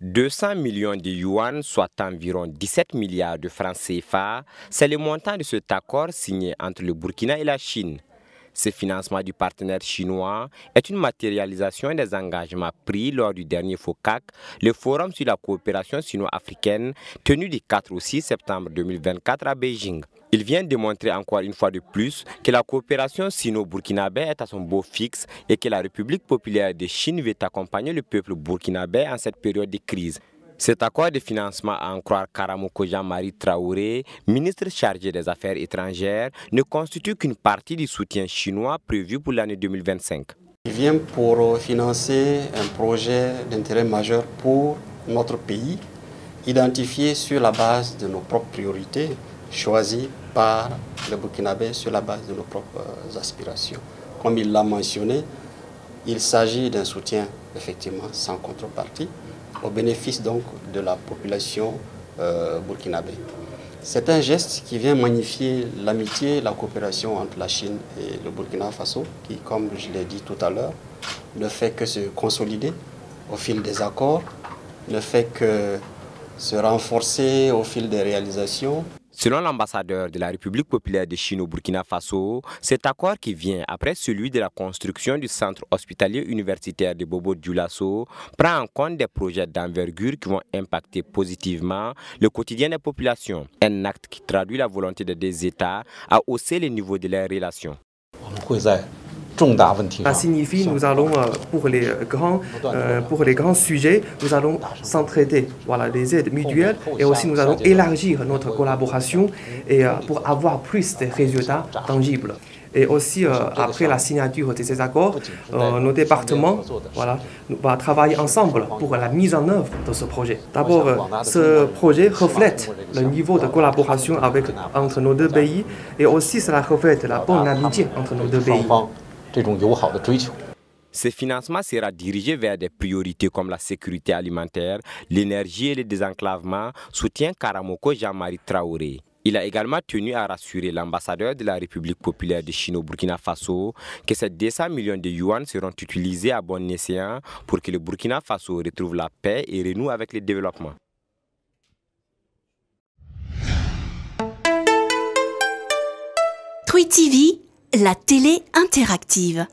200 millions de yuan, soit environ 17 milliards de francs CFA, c'est le montant de cet accord signé entre le Burkina et la Chine. Ce financement du partenaire chinois est une matérialisation des engagements pris lors du dernier FOCAC, le Forum sur la coopération sino-africaine, tenu du 4 au 6 septembre 2024 à Beijing. Il vient démontrer encore une fois de plus que la coopération sino-burkinabé est à son beau fixe et que la République populaire de Chine veut accompagner le peuple burkinabé en cette période de crise. Cet accord de financement, à en croire Karamoko Jean-Marie Traoré, ministre chargé des Affaires étrangères, ne constitue qu'une partie du soutien chinois prévu pour l'année 2025. Il vient pour financer un projet d'intérêt majeur pour notre pays, identifié sur la base de nos propres priorités, choisies par le Burkinabé sur la base de nos propres aspirations. Comme il l'a mentionné, il s'agit d'un soutien effectivement sans contrepartie, au bénéfice donc de la population burkinabé. C'est un geste qui vient magnifier l'amitié et la coopération entre la Chine et le Burkina Faso, qui, comme je l'ai dit tout à l'heure, ne fait que se consolider au fil des accords, ne fait que se renforcer au fil des réalisations. Selon l'ambassadeur de la République populaire de Chine au Burkina Faso, cet accord qui vient après celui de la construction du centre hospitalier universitaire de Bobo Dioulasso prend en compte des projets d'envergure qui vont impacter positivement le quotidien des populations. Un acte qui traduit la volonté des deux États à hausser le niveau de leurs relations. Ça signifie que nous allons, pour les grands sujets, nous allons s'entraider, voilà, les aides mutuelles, et aussi nous allons élargir notre collaboration et, pour avoir plus de résultats tangibles. Et aussi, après la signature de ces accords, nos départements vont travailler ensemble pour la mise en œuvre de ce projet. D'abord, ce projet reflète le niveau de collaboration entre nos deux pays, et aussi cela reflète la bonne amitié entre nos deux pays. Ce financement sera dirigé vers des priorités comme la sécurité alimentaire, l'énergie et le désenclavement, soutient Karamoko Jean-Marie Traoré. Il a également tenu à rassurer l'ambassadeur de la République populaire de Chine au Burkina Faso que ces 200 millions de yuan seront utilisés à bon escient pour que le Burkina Faso retrouve la paix et renoue avec le développement. Twi TV, la télé interactive.